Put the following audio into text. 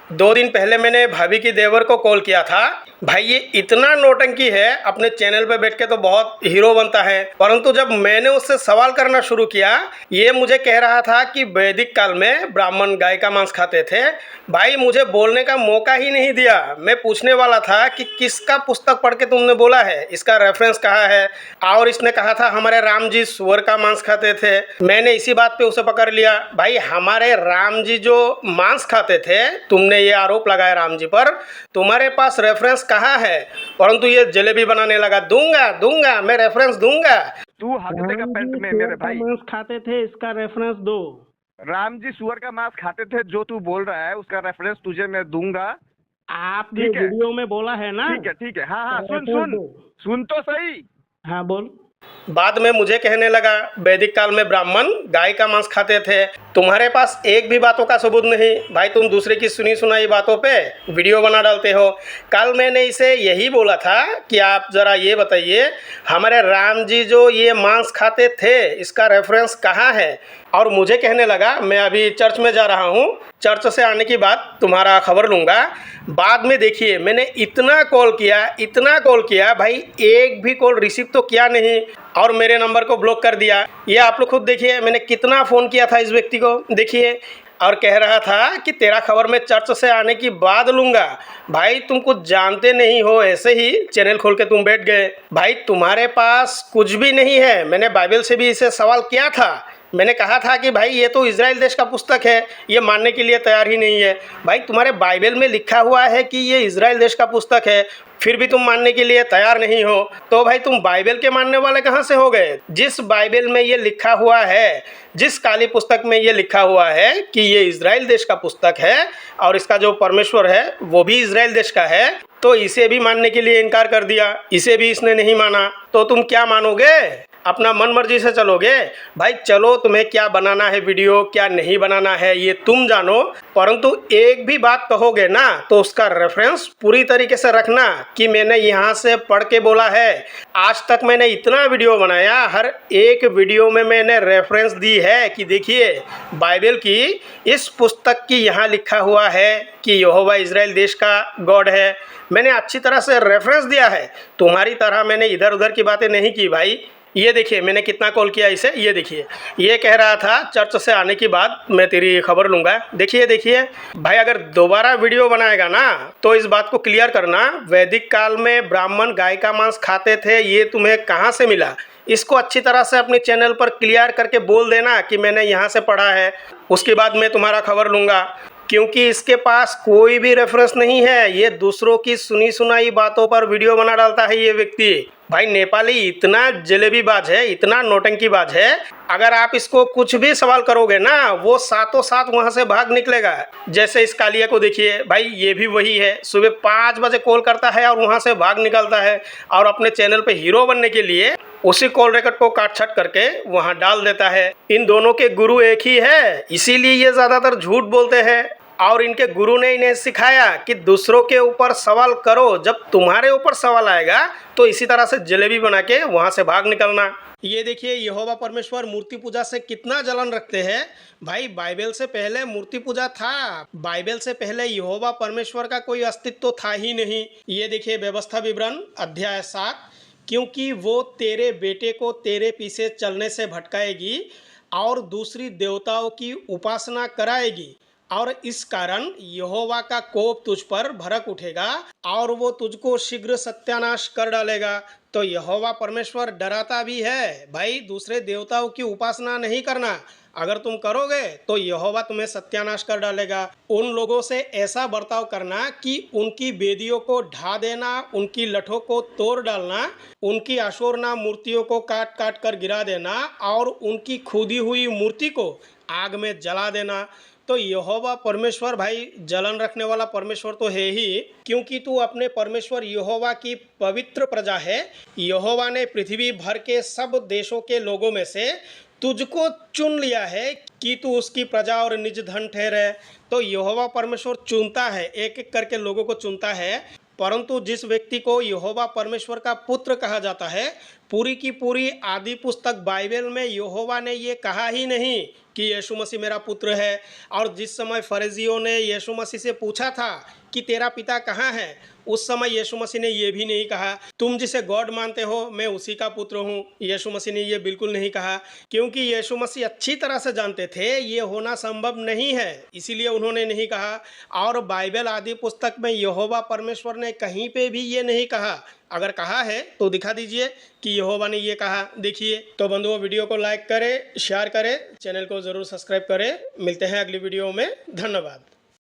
2 दिन पहले मैंने भाभी की देवर को कॉल किया था। भाई ये इतना नौटंकी है, अपने चैनल पे बैठ के तो बहुत हीरो बनता है, परंतु जब मैंने उससे सवाल करना शुरू किया, ये मुझे कह रहा था कि वैदिक काल में ब्राह्मण गाय का मांस खाते थे। भाई मुझे बोलने का मौका ही नहीं दिया। मैं पूछने वाला था कि किसका पुस्तक पढ़ के तुमने बोला है, इसका रेफरेंस कहाँ है। और इसने कहा था हमारे राम जी सुअर का मांस खाते थे। मैंने इसी बात पे उसे पकड़ लिया। भाई हमारे राम जी जो मांस खाते थे, तुमने ये आरोप लगाया राम जी पर, तुम्हारे पास रेफरेंस कहाँ है। परंतु ये जलेबी बनाने लगा, दूंगा दूंगा मैं रेफरेंस दूंगा। तू हक देगा पेंट में मेरे भाई। मांस खाते थे, इसका रेफरेंस दो। राम जी सुअर का मांस खाते थे, जो तू बोल रहा है उसका रेफरेंस तुझे मैं दूंगा। आपने वीडियो में बोला है ना। ठीक है हाँ हाँ, सुन तो सही। हाँ बोल। बाद में मुझे कहने लगा वैदिक काल में ब्राह्मण गाय का मांस खाते थे। तुम्हारे पास एक भी बातों का सबूत नहीं। भाई तुम दूसरे की सुनी सुनाई बातों पे वीडियो बना डालते हो। कल मैंने इसे यही बोला था कि आप ज़रा ये बताइए, हमारे राम जी जो ये मांस खाते थे, इसका रेफरेंस कहाँ है। और मुझे कहने लगा मैं अभी चर्च में जा रहा हूँ, चर्च से आने के बाद तुम्हारा खबर लूँगा। बाद में देखिए मैंने इतना कॉल किया भाई, एक भी कॉल रिसीव तो किया नहीं और मेरे नंबर को ब्लॉक कर दिया। ये आप लोग खुद देखिए मैंने कितना फ़ोन किया था इस व्यक्ति को, देखिए। और कह रहा था कि तेरा खबर मैं चर्च से आने की बाद लूँगा। भाई तुम कुछ जानते नहीं हो, ऐसे ही चैनल खोल के तुम बैठ गए। भाई तुम्हारे पास कुछ भी नहीं है। मैंने बाइबल से भी इसे सवाल किया था। मैंने कहा था कि भाई ये तो इजराइल देश का पुस्तक है, ये मानने के लिए तैयार ही नहीं है। भाई तुम्हारे बाइबल में लिखा हुआ है कि ये इजराइल देश का पुस्तक है, फिर भी तुम मानने के लिए तैयार नहीं हो। तो भाई तुम बाइबल के मानने वाले कहाँ से हो गए। जिस बाइबल में ये लिखा हुआ है, जिस काली पुस्तक में ये लिखा हुआ है कि ये इजराइल देश का पुस्तक है और इसका जो परमेश्वर है वो भी इजराइल देश का है, तो इसे भी मानने के लिए इनकार कर दिया, इसे भी इसने नहीं माना। तो तुम क्या मानोगे, अपना मन मर्जी से चलोगे। भाई चलो, तुम्हें क्या बनाना है वीडियो, क्या नहीं बनाना है ये तुम जानो, परंतु एक भी बात कहोगे ना तो उसका रेफरेंस पूरी तरीके से रखना कि मैंने यहाँ से पढ़ के बोला है। आज तक मैंने इतना वीडियो बनाया, हर एक वीडियो में मैंने रेफरेंस दी है कि देखिए बाइबल की इस पुस्तक की यहाँ लिखा हुआ है कि यहोवा इजराइल देश का गॉड है। मैंने अच्छी तरह से रेफरेंस दिया है, तुम्हारी तरह मैंने इधर उधर की बातें नहीं की। भाई ये देखिए मैंने कितना कॉल किया इसे, ये देखिए ये कह रहा था चर्च से आने के बाद मैं तेरी खबर लूँगा। देखिए भाई, अगर दोबारा वीडियो बनाएगा ना तो इस बात को क्लियर करना, वैदिक काल में ब्राह्मण गाय का मांस खाते थे, ये तुम्हें कहाँ से मिला। इसको अच्छी तरह से अपने चैनल पर क्लियर करके बोल देना कि मैंने यहाँ से पढ़ा है, उसके बाद मैं तुम्हारा खबर लूँगा। क्योंकि इसके पास कोई भी रेफरेंस नहीं है, ये दूसरों की सुनी सुनाई बातों पर वीडियो बना डालता है ये व्यक्ति। भाई नेपाली इतना जलेबीबाज है, इतना नौटंकीबाज है, अगर आप इसको कुछ भी सवाल करोगे ना वो सातों साथ वहाँ से भाग निकलेगा। जैसे इस कालिया को देखिए भाई, ये भी वही है, सुबह 5 बजे कॉल करता है और वहाँ से भाग निकलता है और अपने चैनल पे हीरो बनने के लिए उसी कॉल रिकॉर्ड को काट छट करके वहाँ डाल देता है। इन दोनों के गुरु एक ही है, इसीलिए ये ज़्यादातर झूठ बोलते हैं। और इनके गुरु ने इन्हें सिखाया कि दूसरों के ऊपर सवाल करो, जब तुम्हारे ऊपर सवाल आएगा तो इसी तरह से जलेबी बना के वहाँ से भाग निकलना। ये देखिए यहोवा परमेश्वर मूर्ति पूजा से कितना जलन रखते हैं। भाई बाइबल से पहले मूर्ति पूजा था, बाइबल से पहले यहोवा परमेश्वर का कोई अस्तित्व था ही नहीं। ये देखिए व्यवस्था विवरण अध्याय 7, क्योंकि वो तेरे बेटे को तेरे पीछे चलने से भटकाएगी और दूसरी देवताओं की उपासना कराएगी, और इस कारण यहोवा का कोप तुझ पर भड़क उठेगा और वो तुझको शीघ्र सत्यानाश कर डालेगा। तो यहोवा परमेश्वर डराता भी है, भाई दूसरे देवताओं की उपासना नहीं करना, अगर तुम करोगे तो यहोवा तुम्हें सत्यानाश कर डालेगा। उन लोगों से ऐसा बर्ताव करना कि उनकी वेदियों को ढा देना, उनकी लठों को तोड़ डालना, उनकी अशोरना मूर्तियों को काट काट कर गिरा देना और उनकी खुदी हुई मूर्ति को आग में जला देना। तो यहोवा परमेश्वर भाई जलन रखने वाला परमेश्वर तो है ही, क्योंकि तू अपने परमेश्वर यहोवा की पवित्र प्रजा है। यहोवा ने पृथ्वी भर के सब देशों के लोगों में से तुझको चुन लिया है कि तू उसकी प्रजा और निज धन ठहरे। तो यहोवा परमेश्वर चुनता है, एक एक करके लोगों को चुनता है, परंतु जिस व्यक्ति को यहोवा परमेश्वर का पुत्र कहा जाता है, पूरी की पूरी आदि पुस्तक बाइबल में यहोवा ने ये कहा ही नहीं कि यीशु मसीह मेरा पुत्र है। और जिस समय फरीसियों ने यीशु मसीह से पूछा था कि तेरा पिता कहाँ है, उस समय यीशु मसीह ने ये भी नहीं कहा तुम जिसे गॉड मानते हो मैं उसी का पुत्र हूँ। यीशु मसीह ने ये बिल्कुल नहीं कहा, क्योंकि यीशु मसीह अच्छी तरह से जानते थे ये होना संभव नहीं है, इसीलिए उन्होंने नहीं कहा। और बाइबल आदि पुस्तक में यहोवा परमेश्वर ने कहीं पे भी ये नहीं कहा। अगर कहा है तो दिखा दीजिए कि यहोवा ने ये कहा। देखिए तो बंधुओं, वीडियो को लाइक करें, शेयर करें, चैनल को ज़रूर सब्सक्राइब करें। मिलते हैं अगली वीडियो में। धन्यवाद।